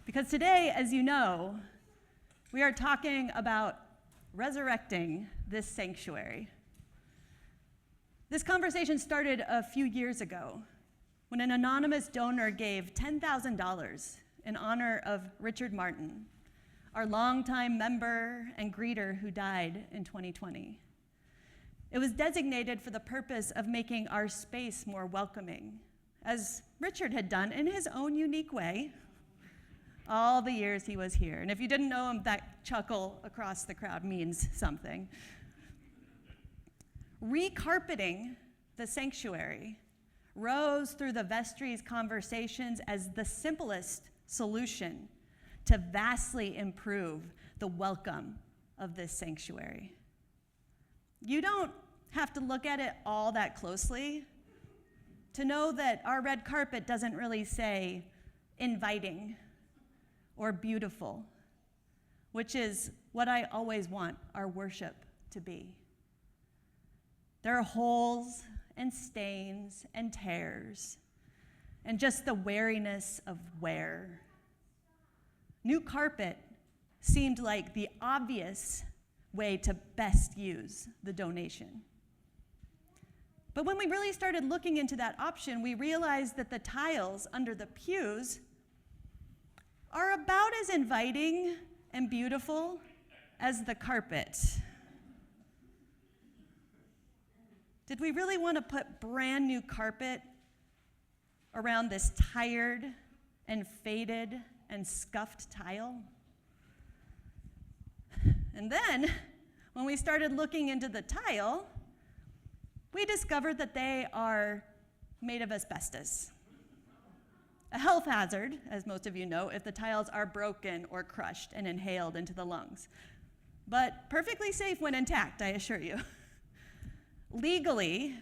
Because today, as you know, we are talking about resurrecting this sanctuary. This conversation started a few years ago when an anonymous donor gave $10,000 in honor of Richard Martin, our longtime member and greeter who died in 2020. It was designated for the purpose of making our space more welcoming, as Richard had done in his own unique way all the years he was here. And if you didn't know him, that chuckle across the crowd means something. Recarpeting the sanctuary rose through the vestry's conversations as the simplest solution to vastly improve the welcome of this sanctuary. You don't have to look at it all that closely to know that our red carpet doesn't really say inviting or beautiful, which is what I always want our worship to be. There are holes and stains and tears and just the wariness of wear. New carpet seemed like the obvious way to best use the donation. But when we really started looking into that option, we realized that the tiles under the pews are about as inviting and beautiful as the carpet. Did we really want to put brand new carpet around this tired and faded and scuffed tile? And then, when we started looking into the tile, we discovered that they are made of asbestos. A health hazard, as most of you know, if the tiles are broken or crushed and inhaled into the lungs. But perfectly safe when intact, I assure you. Legally,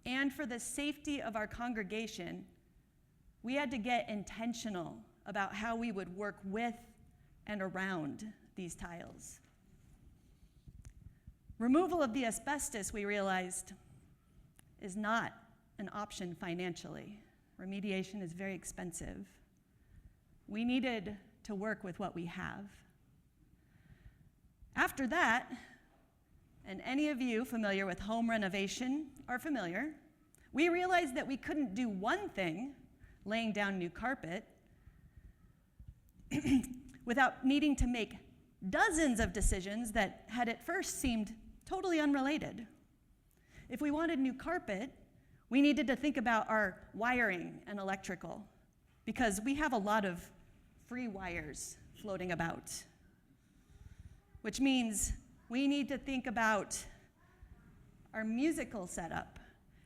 and for the safety of our congregation, we had to get intentional about how we would work with and around these tiles. Removal of the asbestos, we realized, is not an option financially. Remediation is very expensive. We needed to work with what we have. After that, and any of you familiar with home renovation are familiar, we realized that we couldn't do one thing, laying down new carpet, without needing to make dozens of decisions that had at first seemed totally unrelated. If we wanted new carpet, we needed to think about our wiring and electrical, because we have a lot of free wires floating about, which means we need to think about our musical setup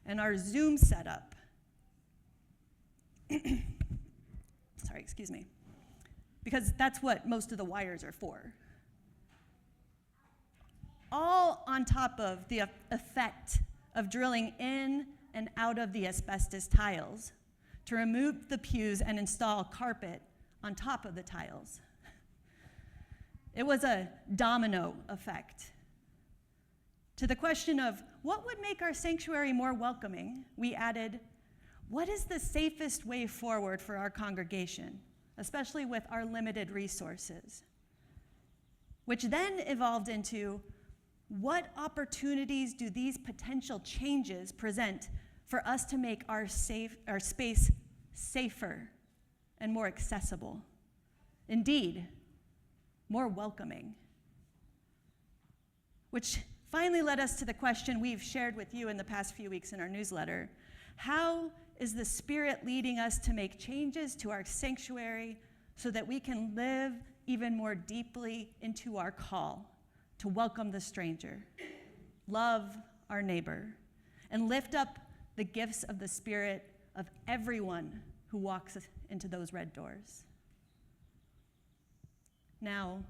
and our Zoom setup. Sorry, excuse me. Because that's what most of the wires are for. All on top of the effect of drilling in and out of the asbestos tiles to remove the pews and install carpet on top of the tiles. It was a domino effect. To the question of what would make our sanctuary more welcoming, we added, what is the safest way forward for our congregation, especially with our limited resources? Which then evolved into, what opportunities do these potential changes present for us to make our space safer and more accessible? Indeed, more welcoming. Which finally led us to the question we've shared with you in the past few weeks in our newsletter. How is the Spirit leading us to make changes to our sanctuary so that we can live even more deeply into our call to welcome the stranger, love our neighbor, and lift up the gifts of the Spirit of everyone who walks into those red doors? Now,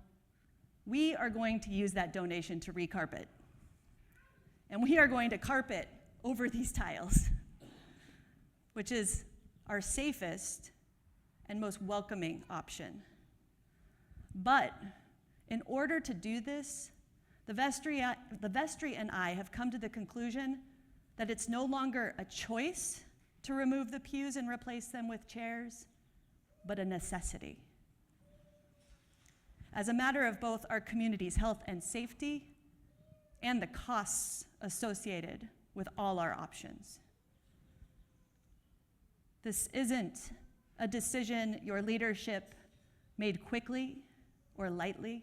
we are going to use that donation to recarpet. And we are going to carpet over these tiles, which is our safest and most welcoming option. But in order to do this, the vestry and I have come to the conclusion that it's no longer a choice to remove the pews and replace them with chairs, but a necessity. as a matter of both our community's health and safety and the costs associated with all our options. This isn't a decision your leadership made quickly or lightly.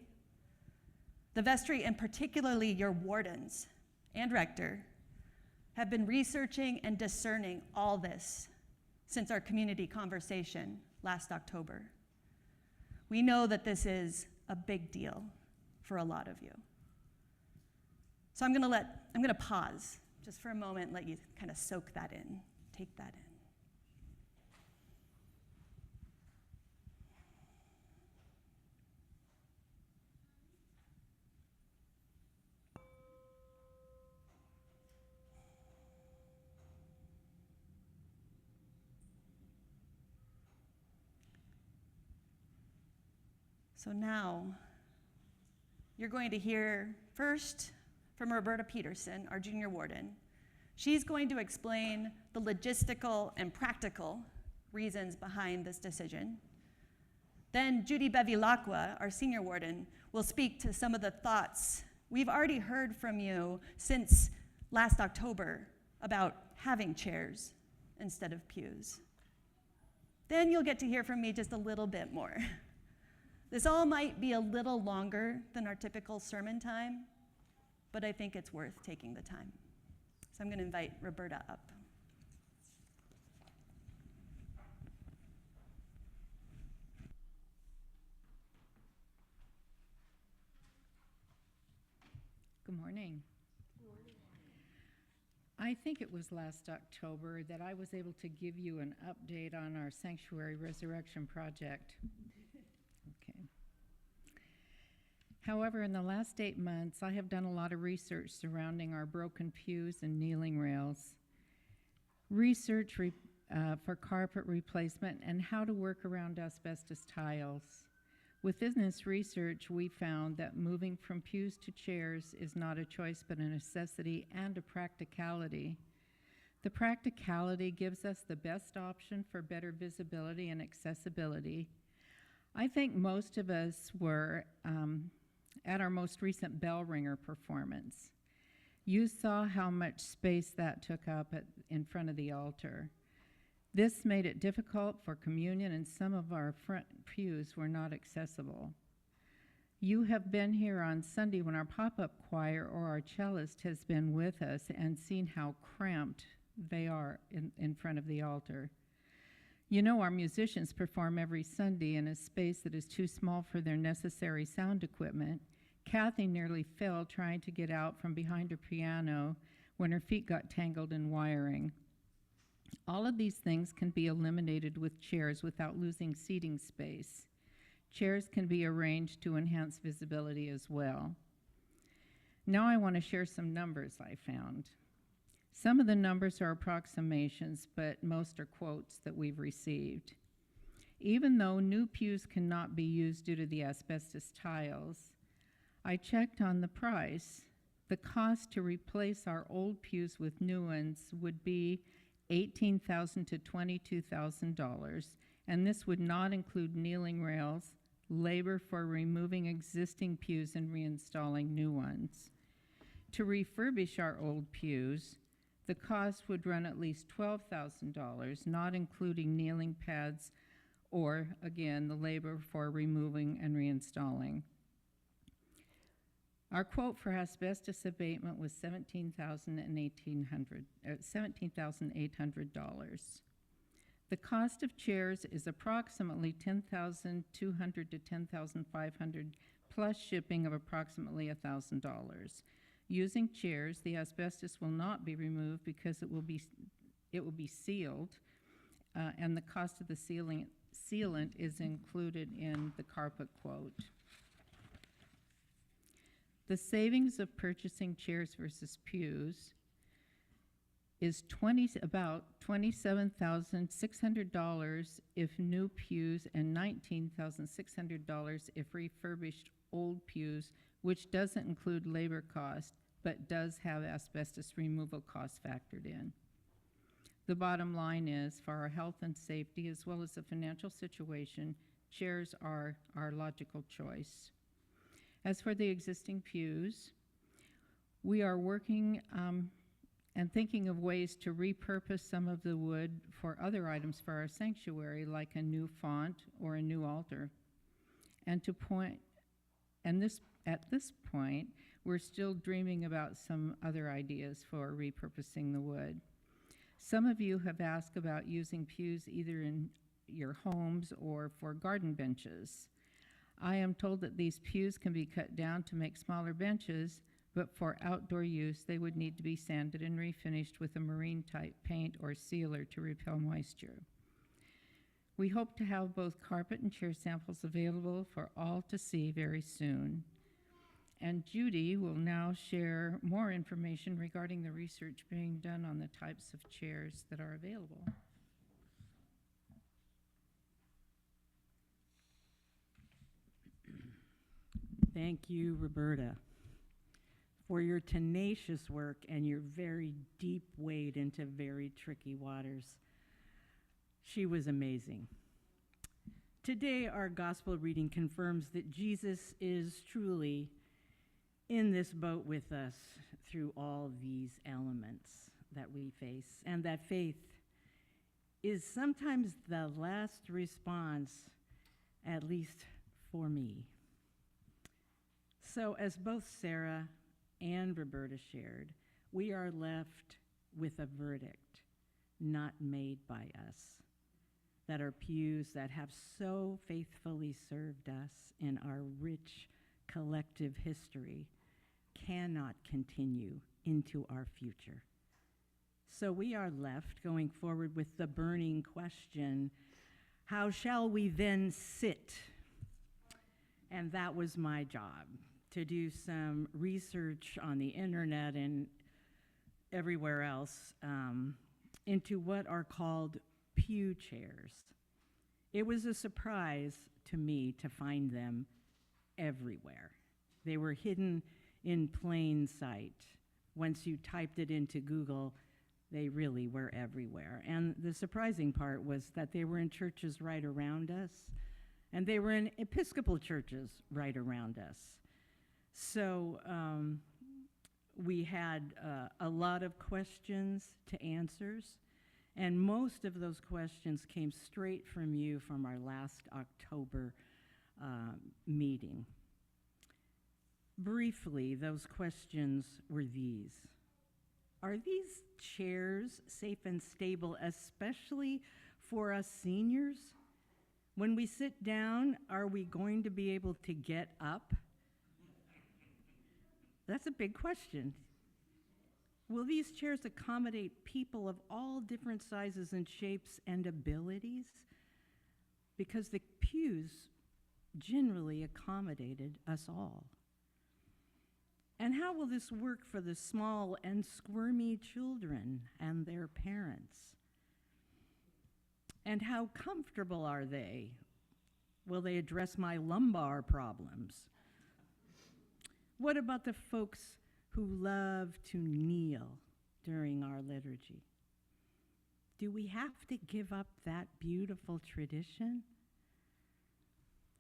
The vestry, and particularly your wardens and rector, have been researching and discerning all this since our community conversation last October. We know that this is a big deal for a lot of you. So I'm gonna pause just for a moment, let you kind of soak that in, take that in. So now, you're going to hear first from Roberta Peterson, our junior warden. She's going to explain the logistical and practical reasons behind this decision. Then Judy Bevilacqua, our senior warden, will speak to some of the thoughts we've already heard from you since last October about having chairs instead of pews. Then you'll get to hear from me just a little bit more. This all might be a little longer than our typical sermon time, but I think it's worth taking the time. So I'm going to invite Roberta up. Good morning. I think it was last October that I was able to give you an update on our sanctuary resurrection project. Okay. However, in the last 8 months, I have done a lot of research surrounding our broken pews and kneeling rails, research for carpet replacement, and how to work around asbestos tiles. Within this research, we found that moving from pews to chairs is not a choice but a necessity and a practicality. The practicality gives us the best option for better visibility and accessibility. I think most of us were at our most recent bell ringer performance. You saw how much space that took up in front of the altar. This made it difficult for communion, and some of our front pews were not accessible. You have been here on Sunday when our pop-up choir or our cellist has been with us and seen how cramped they are in front of the altar. You know, our musicians perform every Sunday in a space that is too small for their necessary sound equipment. Kathy nearly fell trying to get out from behind her piano when her feet got tangled in wiring. All of these things can be eliminated with chairs without losing seating space. Chairs can be arranged to enhance visibility as well. Now I want to share some numbers I found. Some of the numbers are approximations, but most are quotes that we've received. Even though new pews cannot be used due to the asbestos tiles, I checked on the price. The cost to replace our old pews with new ones would be $18,000 to $22,000, and this would not include kneeling rails, labor for removing existing pews and reinstalling new ones. To refurbish our old pews, the cost would run at least $12,000, not including kneeling pads or, again, the labor for removing and reinstalling. Our quote for asbestos abatement was $17,800. The cost of chairs is approximately $10,200 to $10,500 plus shipping of approximately $1,000. Using chairs, the asbestos will not be removed because it will be sealed, and the cost of the sealant is included in the carpet quote. The savings of purchasing chairs versus pews is about $27,600 if new pews and $19,600 if refurbished old pews, which doesn't include labor cost, but does have asbestos removal costs factored in. The bottom line is, for our health and safety as well as the financial situation, chairs are our logical choice. As for the existing pews, we are working and thinking of ways to repurpose some of the wood for other items for our sanctuary, like a new font or a new altar. At this point, we're still dreaming about some other ideas for repurposing the wood. Some of you have asked about using pews either in your homes or for garden benches. I am told that these pews can be cut down to make smaller benches, but for outdoor use, they would need to be sanded and refinished with a marine-type paint or sealer to repel moisture. We hope to have both carpet and chair samples available for all to see very soon. And Judy will now share more information regarding the research being done on the types of chairs that are available. Thank you, Roberta, for your tenacious work and your very deep wade into very tricky waters. She was amazing. Today, our gospel reading confirms that Jesus is truly in this boat with us through all these elements that we face, and that faith is sometimes the last response, at least for me. So as both Sara and Roberta shared, we are left with a verdict not made by us, that our pews that have so faithfully served us in our rich collective history cannot continue into our future. So we are left going forward with the burning question, how shall we then sit? And that was my job, to do some research on the internet and everywhere else into what are called pew chairs. It was a surprise to me to find them everywhere. They were hidden in plain sight. Once you typed it into Google, they really were everywhere. And the surprising part was that they were in churches right around us, and they were in Episcopal churches right around us. So we had a lot of questions to answers, and most of those questions came straight from you from our last October meeting. Briefly, those questions were these. Are these chairs safe and stable, especially for us seniors? When we sit down, are we going to be able to get up? That's a big question. Will these chairs accommodate people of all different sizes and shapes and abilities? Because the pews generally accommodated us all. And how will this work for the small and squirmy children and their parents? And how comfortable are they? Will they address my lumbar problems? What about the folks who love to kneel during our liturgy? Do we have to give up that beautiful tradition?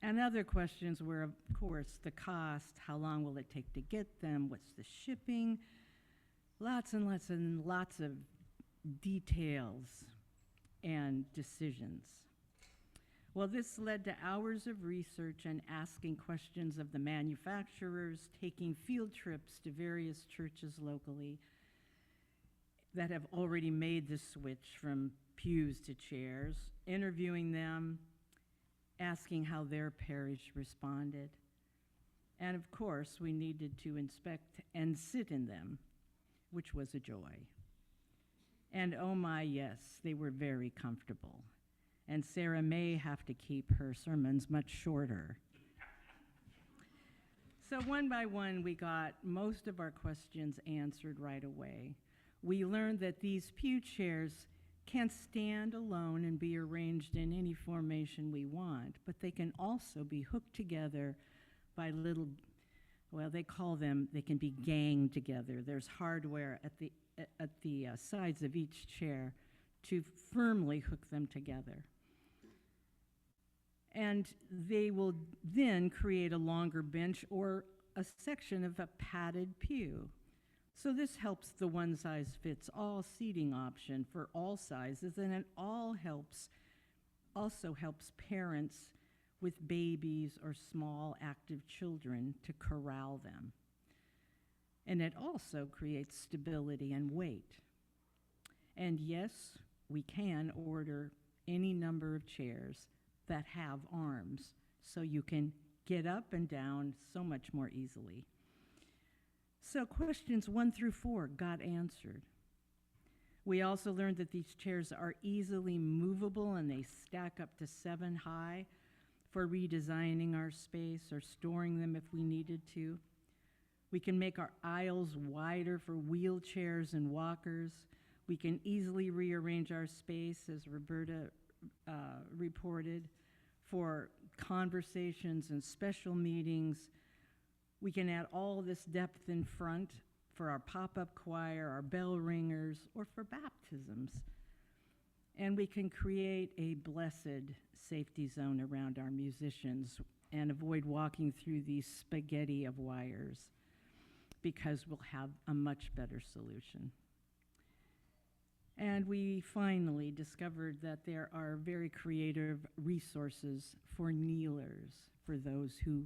And other questions were, of course, the cost, how long will it take to get them, what's the shipping, lots and lots and lots of details and decisions. Well, this led to hours of research and asking questions of the manufacturers, taking field trips to various churches locally that have already made the switch from pews to chairs, interviewing them, asking how their parish responded. And of course, we needed to inspect and sit in them, which was a joy. And oh my, yes, they were very comfortable. And Sara may have to keep her sermons much shorter. So one by one, we got most of our questions answered right away. We learned that these pew chairs can stand alone and be arranged in any formation we want, but they can also be hooked together by little, well, they can be ganged together. There's hardware at the sides of each chair to firmly hook them together. And they will then create a longer bench or a section of a padded pew. So this helps the one-size-fits-all seating option for all sizes, and it also helps parents with babies or small active children to corral them. And it also creates stability and weight. And yes, we can order any number of chairs that have arms, so you can get up and down so much more easily. So questions 1 through 4 got answered. We also learned that these chairs are easily movable and they stack up to 7 high for redesigning our space or storing them if we needed to. We can make our aisles wider for wheelchairs and walkers. We can easily rearrange our space, as Roberta reported, for conversations and special meetings. We can add all this depth in front for our pop-up choir, our bell ringers, or for baptisms. And we can create a blessed safety zone around our musicians and avoid walking through these spaghetti of wires, because we'll have a much better solution. And we finally discovered that there are very creative resources for kneelers, for those who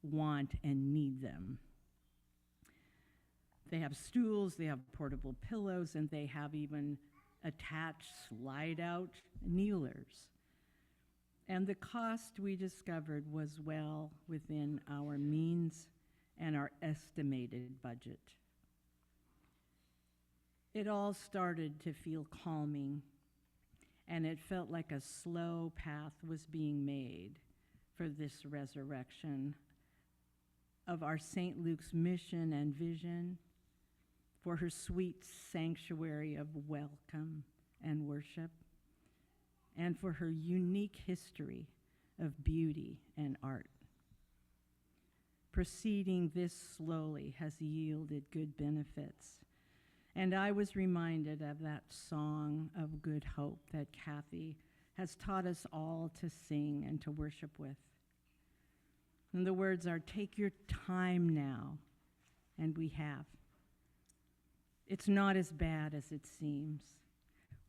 want and need them. They have stools, they have portable pillows, and they have even attached slide-out kneelers. And the cost, we discovered, was well within our means and our estimated budget. It all started to feel calming, and it felt like a slow path was being made for this resurrection of our St. Luke's mission and vision, for her sweet sanctuary of welcome and worship, and for her unique history of beauty and art. Proceeding this slowly has yielded good benefits. And I was reminded of that song of good hope that Kathy has taught us all to sing and to worship with. And the words are, "Take your time now," and we have. It's not as bad as it seems.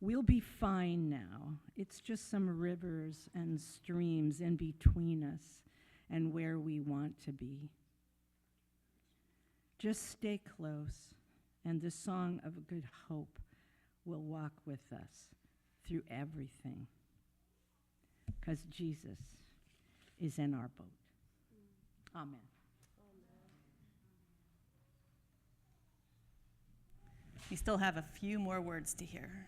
We'll be fine now. It's just some rivers and streams in between us and where we want to be. Just stay close, and the song of good hope will walk with us through everything, because Jesus is in our boat. Amen. We still have a few more words to hear.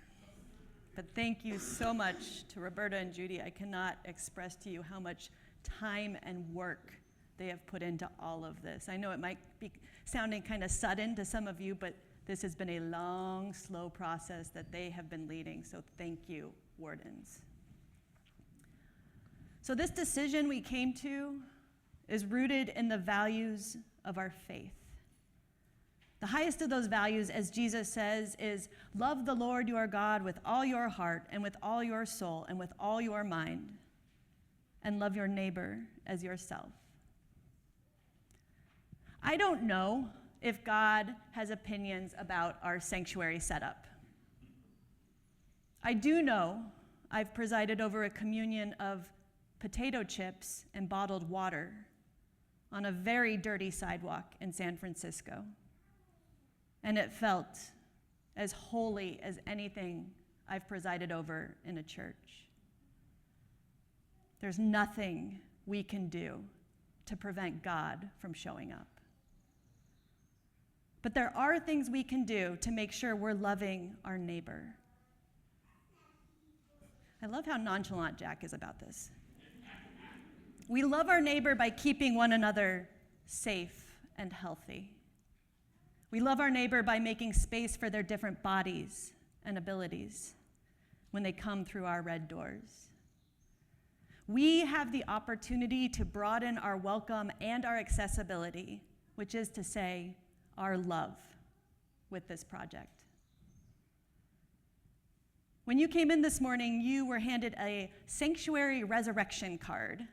But thank you so much to Roberta and Judy. I cannot express to you how much time and work they have put into all of this. I know it might be sounding kind of sudden to some of you, but this has been a long, slow process that they have been leading. So thank you, wardens. So this decision we came to is rooted in the values of our faith. The highest of those values, as Jesus says, is love the Lord your God with all your heart and with all your soul and with all your mind, and love your neighbor as yourself. I don't know if God has opinions about our sanctuary setup. I do know I've presided over a communion of potato chips and bottled water on a very dirty sidewalk in San Francisco. And it felt as holy as anything I've presided over in a church. There's nothing we can do to prevent God from showing up. But there are things we can do to make sure we're loving our neighbor. I love how nonchalant Jack is about this. We love our neighbor by keeping one another safe and healthy. We love our neighbor by making space for their different bodies and abilities when they come through our red doors. We have the opportunity to broaden our welcome and our accessibility, which is to say, our love with this project. When you came in this morning, you were handed a sanctuary resurrection card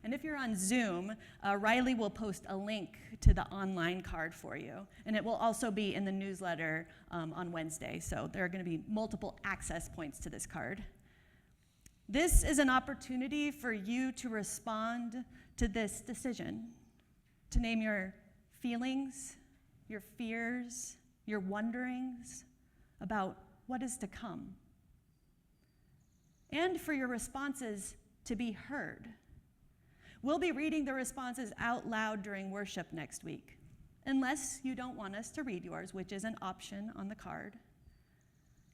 And if you're on Zoom, Riley will post a link to the online card for you. And it will also be in the newsletter on Wednesday. So there are going to be multiple access points to this card. This is an opportunity for you to respond to this decision, to name your feelings, your fears, your wonderings about what is to come, and for your responses to be heard. We'll be reading the responses out loud during worship next week, unless you don't want us to read yours, which is an option on the card.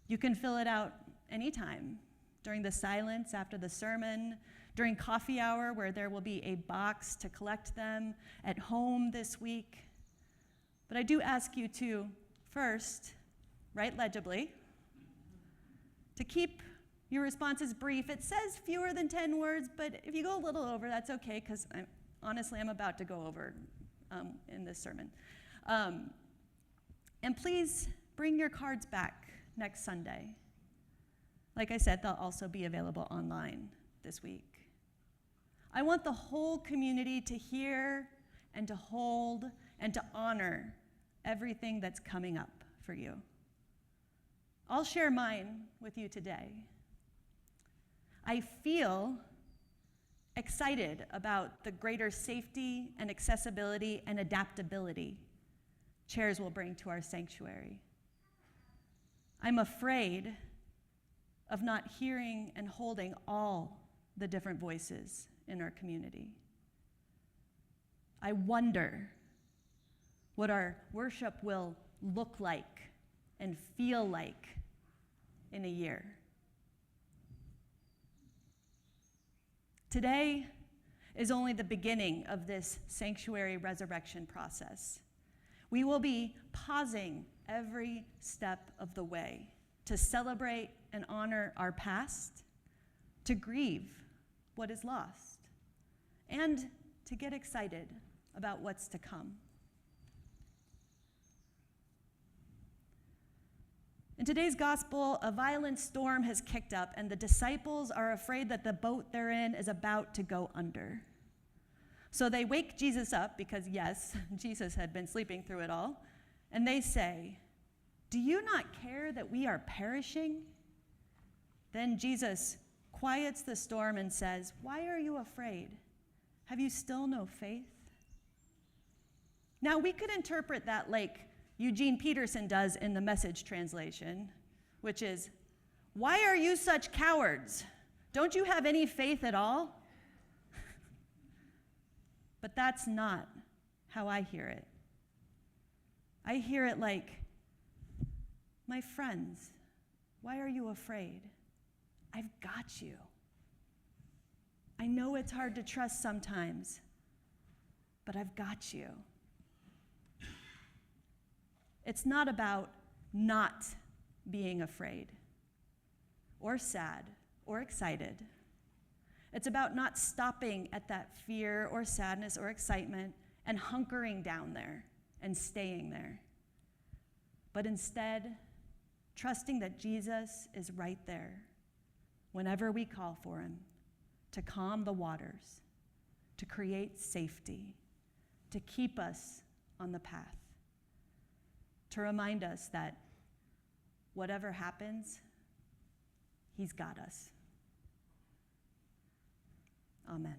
You can fill it out anytime, during the silence after the sermon, during coffee hour where there will be a box to collect them, at home this week. But I do ask you to, first, write legibly, to keep your response is brief. It says fewer than 10 words, but if you go a little over, that's okay, because honestly, I'm about to go over in this sermon. And please bring your cards back next Sunday. Like I said, they'll also be available online this week. I want the whole community to hear and to hold and to honor everything that's coming up for you. I'll share mine with you today. I feel excited about the greater safety and accessibility and adaptability chairs will bring to our sanctuary. I'm afraid of not hearing and holding all the different voices in our community. I wonder what our worship will look like and feel like in a year. Today is only the beginning of this sanctuary resurrection process. We will be pausing every step of the way to celebrate and honor our past, to grieve what is lost, and to get excited about what's to come. In today's gospel, a violent storm has kicked up, and the disciples are afraid that the boat they're in is about to go under. So they wake Jesus up, because yes, Jesus had been sleeping through it all, and they say, "Do you not care that we are perishing?" Then Jesus quiets the storm and says, "Why are you afraid? Have you still no faith?" Now, we could interpret that like Eugene Peterson does in the Message translation, which is, "Why are you such cowards? Don't you have any faith at all?" But that's not how I hear it. I hear it like, "My friends, why are you afraid? I've got you. I know it's hard to trust sometimes, but I've got you." It's not about not being afraid or sad or excited. It's about not stopping at that fear or sadness or excitement and hunkering down there and staying there, but instead trusting that Jesus is right there whenever we call for him, to calm the waters, to create safety, to keep us on the path, to remind us that whatever happens, he's got us. Amen.